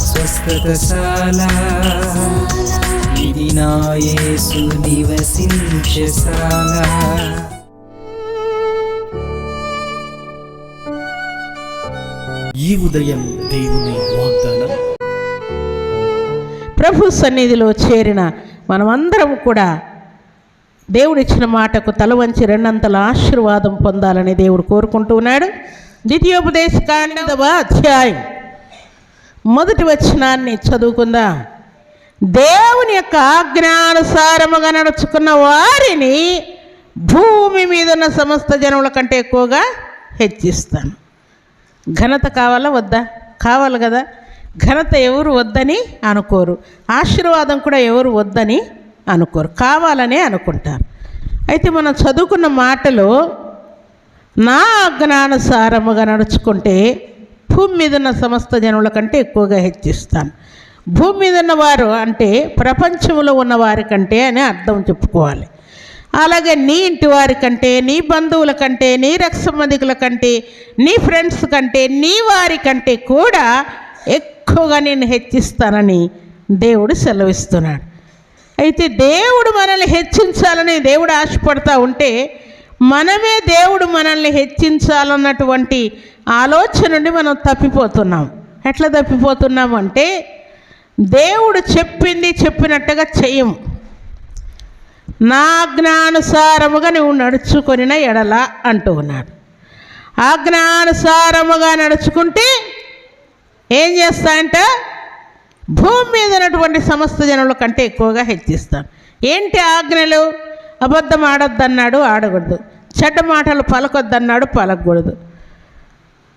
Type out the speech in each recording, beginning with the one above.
స్వస్థతశాల ఇది నా యేసు నివసించశాల. ఈ ఉదయం దేవుని వాగ్దానం. ప్రభు సన్నిధిలో చేరిన మనమందరం కూడా దేవుడిచ్చిన మాటకు తల వంచి రెండంతల ఆశీర్వాదం పొందాలని దేవుడు కోరుకుంటూ ఉన్నాడు. ద్వితీయోపదేశకాండవ అధ్యాయం 1వ వచనాన్ని చదువుకుందాం. దేవుని యొక్క ఆజ్ఞానుసారముగా నడుచుకున్న వారిని భూమి మీద ఉన్న సమస్త జనముల కంటే ఎక్కువగా హెచ్చిస్తాను. ఘనత కావాలా వద్దా? కావాలి కదా. ఘనత ఎవరు వద్దని అనుకోరు, ఆశీర్వాదం కూడా ఎవరు వద్దని అనుకోరు, కావాలనే అనుకుంటారు. అయితే మనం చదువుకున్న మాటలో నా ఆజ్ఞానుసారముగా నడుచుకుంటే భూమి మీద ఉన్న సమస్త జనుల కంటే ఎక్కువగా హెచ్చిస్తాను. భూమి మీద ఉన్నవారు అంటే ప్రపంచంలో ఉన్న వారి కంటే అని అర్థం చెప్పుకోవాలి. అలాగే నీ ఇంటి వారి కంటే, నీ బంధువుల కంటే, నీ రక్త సంబంధికుల కంటే, నీ ఫ్రెండ్స్ కంటే, నీ వారి కంటే కూడా ఎక్కువగా నేను హెచ్చిస్తానని దేవుడు సెలవిస్తున్నాడు. అయితే దేవుడు మనల్ని హెచ్చించాలని దేవుడు ఆశపడతా ఉంటే మనమే దేవుడు మనల్ని హెచ్చించాలన్నటువంటి ఆలోచన నుండి మనం తప్పిపోతున్నాం. ఎట్లా తప్పిపోతున్నాం అంటే దేవుడు చెప్పింది చెప్పినట్టుగా చెయ్యం. నా ఆజ్ఞానుసారముగా నువ్వు నడుచుకొనిన ఎడల అంటూ ఉన్నాడు. ఆజ్ఞానుసారముగా నడుచుకుంటే ఏం చేస్తాయంట? భూమి మీద ఉన్నటువంటి సమస్త జనుల కంటే ఎక్కువగా హెచ్చిస్తాను. ఏంటి ఆజ్ఞలు? అబద్ధం ఆడొద్దన్నాడు, ఆడకూడదు. చెడ్డ మాటలు పలకొద్దన్నాడు, పలకూడదు.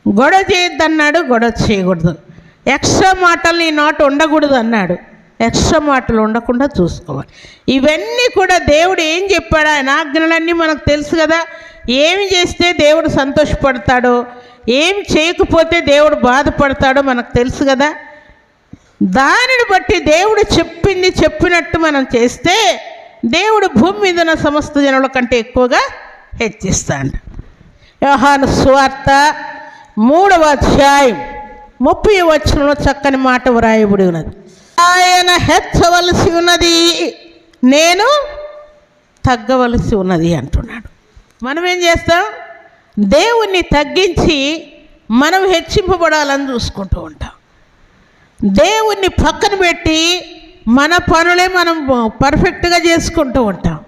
గొడవ చేయొద్దన్నాడు, గొడవ చేయకూడదు. ఎక్స్ట్రా మాటలు నీ నోట ఉండకూడదు అన్నాడు, ఎక్స్ట్రా మాటలు ఉండకుండా చూసుకోవాలి. ఇవన్నీ కూడా దేవుడు ఏం చెప్పాడు? ఆయన ఆజ్ఞలన్నీ మనకు తెలుసు కదా. ఏమి చేస్తే దేవుడు సంతోషపడతాడో, ఏమి చేయకపోతే దేవుడు బాధపడతాడో మనకు తెలుసు కదా. దానిని బట్టి దేవుడు చెప్పింది చెప్పినట్టు మనం చేస్తే దేవుడు భూమి మీద ఉన్న సమస్త జనుల కంటే ఎక్కువగా హెచ్చిస్తాడు. యోహాను సువార్త 3వ అధ్యాయం 30వ వచనంలో చక్కని మాట వ్రాయబడి ఉన్నది. ఆయన హెచ్చవలసి ఉన్నది, నేను తగ్గవలసి ఉన్నది అంటున్నాడు. మనం ఏం చేస్తాం? దేవుణ్ణి తగ్గించి మనం హెచ్చింపబడాలని చూసుకుంటూ ఉంటాం. దేవుణ్ణి పక్కన పెట్టి మన పనులే మనం పర్ఫెక్ట్గా చేసుకుంటూ ఉంటాం.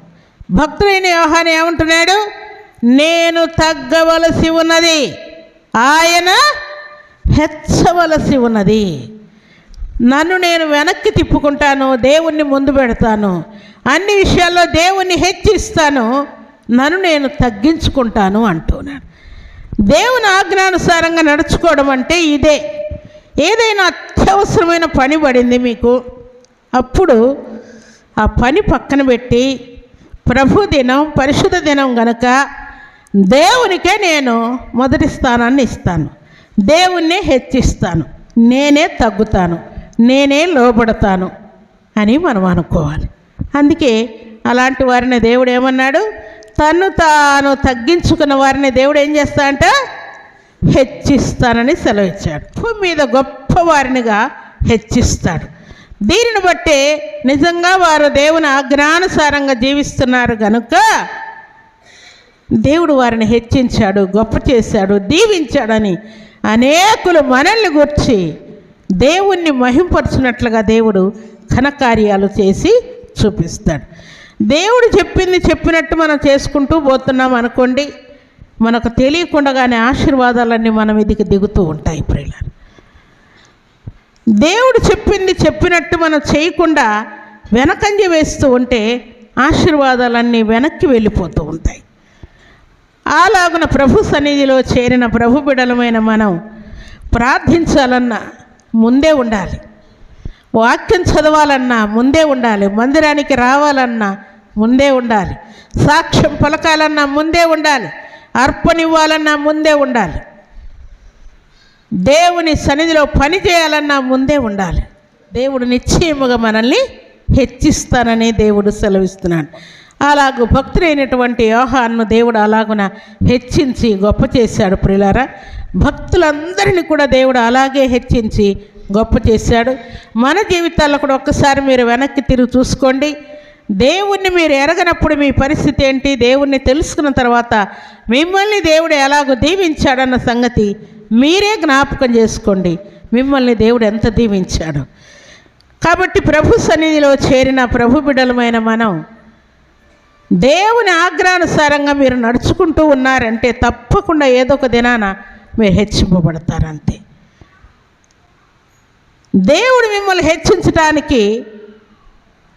భక్తుడైన యోహాను ఏమంటున్నాడు? నేను తగ్గవలసి ఉన్నది, ఆయన హెచ్చవలసి ఉన్నది. నన్ను నేను వెనక్కి తిప్పుకుంటాను, దేవుణ్ణి ముందు పెడతాను, అన్ని విషయాల్లో దేవుణ్ణి హెచ్చిస్తాను, నన్ను నేను తగ్గించుకుంటాను అంటున్నాడు. దేవుని ఆజ్ఞానుసారంగా నడుచుకోవడం అంటే ఇదే. ఏదైనా అత్యవసరమైన పని పడింది మీకు, అప్పుడు ఆ పని పక్కన పెట్టి ప్రభు దినం, పరిశుద్ధ దినం గనుక దేవునికే నేను మొదటి స్థానాన్ని ఇస్తాను, దేవుణ్ణే హెచ్చిస్తాను, నేనే తగ్గుతాను, నేనే లోబడతాను అని మనం అనుకోవాలి. అందుకే అలాంటి వారిని దేవుడు ఏమన్నాడు? తను తాను తగ్గించుకున్న వారిని దేవుడు ఏం చేస్తాడంట? హెచ్చిస్తానని సెలవిచ్చాడు. భూమి మీద గొప్ప వారినిగా హెచ్చిస్తాడు. దీనిని బట్టే నిజంగా వారు దేవుని ఆజ్ఞానుసారంగా జీవిస్తున్నారు కనుక దేవుడు వారిని హెచ్చించాడు, గొప్ప చేశాడు, దీవించాడని అనేకులు మనల్ని గుర్చి దేవుణ్ణి మహింపరచినట్లుగా దేవుడు ఘనకార్యాలు చేసి చూపిస్తాడు. దేవుడు చెప్పింది చెప్పినట్టు మనం చేసుకుంటూ పోతున్నాం అనుకోండి, మనకు తెలియకుండానే ఆశీర్వాదాలన్నీ మన మీదకి దిగుతూ ఉంటాయి. ప్రియులారా, దేవుడు చెప్పింది చెప్పినట్టు మనం చేయకుండా వెనకంజ వేస్తూ ఉంటే ఆశీర్వాదాలన్నీ వెనక్కి వెళ్ళిపోతూ ఉంటాయి. అలాగున ప్రభు సన్నిధిలో చేరిన ప్రభు బిడలమైన మనం ప్రార్థించాలన్నా ముందే ఉండాలి, వాక్యం చదవాలన్నా ముందే ఉండాలి, మందిరానికి రావాలన్నా ముందే ఉండాలి, సాక్ష్యం పలకాలన్నా ముందే ఉండాలి, అర్పణివ్వాలన్నా ముందే ఉండాలి, దేవుని సన్నిధిలో పని చేయాలన్నా ముందే ఉండాలి. దేవుడు నిశ్చయముగా మనల్ని హెచ్చిస్తానని దేవుడు సెలవిస్తున్నాడు. అలాగూ భక్తుడైనటువంటి యోహాను దేవుడు అలాగున హెచ్చించి గొప్ప చేశాడు. ప్రియులారా, భక్తులందరినీ కూడా దేవుడు అలాగే హెచ్చించి గొప్ప చేశాడు. మన జీవితాల్లో కూడా ఒక్కసారి మీరు వెనక్కి తిరిగి చూసుకోండి. దేవుణ్ణి మీరు ఎరగనప్పుడు మీ పరిస్థితి ఏంటి, దేవుణ్ణి తెలుసుకున్న తర్వాత మిమ్మల్ని దేవుడు ఎలాగో దీవించాడన్న సంగతి మీరే జ్ఞాపకం చేసుకోండి. మిమ్మల్ని దేవుడు ఎంత దీవించాడు. కాబట్టి ప్రభు సన్నిధిలో చేరిన ప్రభు బిడ్డలమైన మనం దేవుని ఆజ్ఞానుసారంగా మీరు నడుచుకుంటూ ఉన్నారంటే తప్పకుండా ఏదో ఒక దినాన మీరు హెచ్చింపబడతారంతే. దేవుడు మిమ్మల్ని హెచ్చించడానికి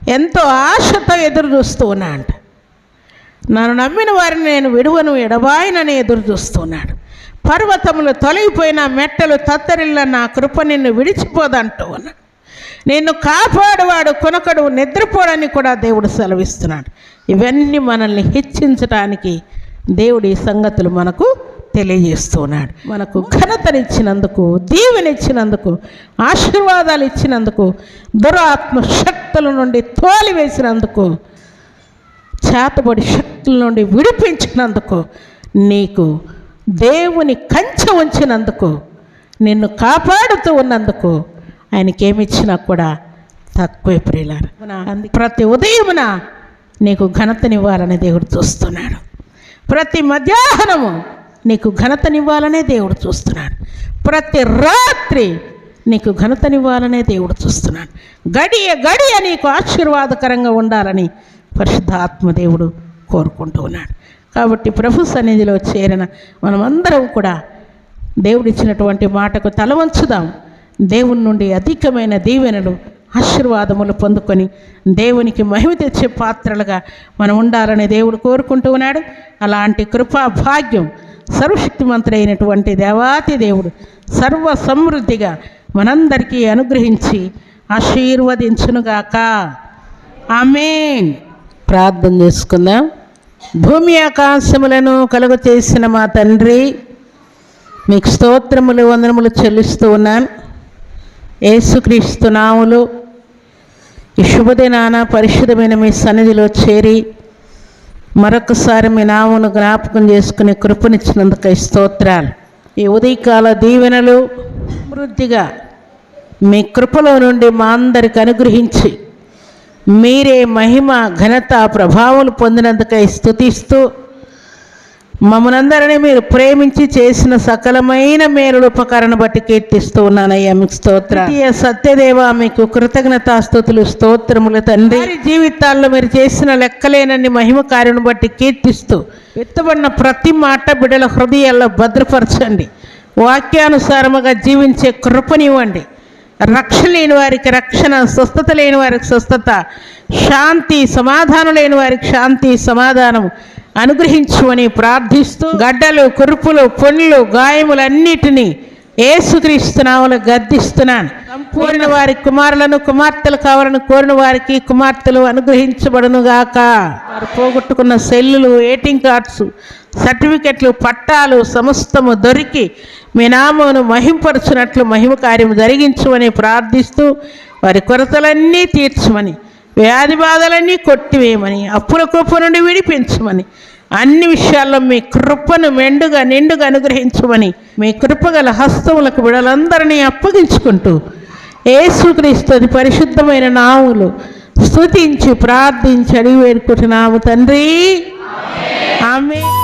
ఎంతో ఆశతో ఎదురు చూస్తూ ఉన్నాడు. నన్ను నమ్మిన వారిని నేను విడువను, ఎడబాయనని ఎదురు చూస్తున్నాడు. పర్వతములు తొలగిపోయిన మెట్టలు తత్తరిల్ల నా కృప నిన్ను విడిచిపోదంటూ ఉన్నాడు. నిన్ను కాపాడువాడు కొనకడు నిద్రపోడని కూడా దేవుడు సెలవిస్తున్నాడు. ఇవన్నీ మనల్ని హెచ్చించడానికి దేవుడు ఈ సంగతులు మనకు తెలియజేస్తున్నాడు. మనకు ఘనతనిచ్చినందుకు, దీవెనిచ్చినందుకు, ఆశీర్వాదాలు ఇచ్చినందుకు, దురాత్మ శక్తుల నుండి తోలివేసినందుకు, చేతబడి శక్తుల నుండి విడిపించినందుకు, నీకు దేవుని కంచె ఉంచినందుకు, నిన్ను కాపాడుతూ ఉన్నందుకు ఆయనకేమిచ్చినా కూడా తక్కువే. ప్రియులారా, ప్రతి ఉదయమున నీకు ఘనతనివ్వాలని దేవుడు చూస్తున్నాడు. ప్రతి మధ్యాహ్నము నీకు ఘనతనివ్వాలనే దేవుడు చూస్తున్నాడు. ప్రతి రాత్రి నీకు ఘనతనివ్వాలనే దేవుడు చూస్తున్నాడు. గడియ గడియ నీకు ఆశీర్వాదకరంగా ఉండాలని పరిశుద్ధాత్మ దేవుడు కోరుకుంటూ ఉన్నాడు. కాబట్టి ప్రభు సన్నిధిలో చేరిన మనమందరం కూడా దేవుడిచ్చినటువంటి మాటకు తల వంచుదాం. దేవుని నుండి అధికమైన దీవెనలు, ఆశీర్వాదములు పొందుకొని దేవునికి మహిమ తెచ్చే పాత్రలుగా మనం ఉండాలని దేవుడు కోరుకుంటూ ఉన్నాడు. అలాంటి కృపా భాగ్యం సర్వశక్తిమంతుడైనటువంటి దేవాతి దేవుడు సర్వ సమృద్ధిగా మనందరికీ అనుగ్రహించి ఆశీర్వదించునుగాక. ఆమేన్. ప్రార్థన చేసుకుందాం. భూమి ఆకాశములను కలుగు చేసిన మా తండ్రి, మీకు స్తోత్రములు, వందనములు చెల్లిస్తూ ఉన్నాను. యేసుక్రీస్తు నామములో ఈ శుభదినాన పరిశుద్ధమైన మీ సన్నిధిలో చేరి మరొకసారి మీ నామమును జ్ఞాపకం చేసుకునే కృపనిచ్చినందుకు స్తోత్రాలు. ఈ ఉదయకాల దీవెనలు సమృద్ధిగా మీ కృపలో నుండి మా అందరికి అనుగ్రహించి మీరే మహిమ, ఘనత, ప్రభావాలు పొందినందుకై స్తుతిస్తూ మమ్మల్నందరినీ మీరు ప్రేమించి చేసిన సకలమైన మేలుడు ఉపకరణ బట్టి కీర్తిస్తూ ఉన్నానయ్యా. మీకు స్తోత్రం. సత్యదేవ, మీకు కృతజ్ఞతాస్తుతులు, స్తోత్రములు తండ్రి. జీవితాల్లో మీరు చేసిన లెక్కలేనన్ని మహిమ కార్యం బట్టి కీర్తిస్తూ విత్తబడిన ప్రతి మాట బిడ్డల హృదయాల్లో భద్రపరచండి. వాక్యానుసారముగా జీవించే కృపనివ్వండి. రక్షణ లేని వారికి రక్షణ, స్వస్థత లేని వారికి స్వస్థత, శాంతి సమాధానం లేని వారికి శాంతి సమాధానం అనుగ్రహించుమని ప్రార్థిస్తూ గడ్డలు, కురుపులు, పొన్నులు, గాయములన్నిటినీ యేసుక్రీస్తు నామములో గద్దిస్తున్నాను. కోరిన వారికి కుమారులను, కుమార్తెలు కావాలని కోరిన వారికి కుమార్తెలు అనుగ్రహించబడునుగాక. వారు పోగొట్టుకున్న సెల్లులు, ఏటింగ్ కార్డ్స్, సర్టిఫికెట్లు, పట్టాలు సమస్తము దొరికి మీ నామమును మహింపరచునట్లు మహిమ కార్యము జరిగించమని ప్రార్థిస్తూ వారి కొరతలన్నీ తీర్చమని, వ్యాధి బాధలన్నీ కొట్టివేయమని, అప్పుల కృప నుండి విడిపించమని, అన్ని విషయాల్లో మీ కృపను మెండుగా నిండుగా అనుగ్రహించమని మీ కృపగల హస్తములకు బిడ్డలందరినీ అప్పగించుకుంటూ యేసుక్రీస్తు పరిశుద్ధమైన నామములు స్తుతించి ప్రార్థించి అడిగి వేడుకుంటున్నాము తండ్రి. ఆమేన్.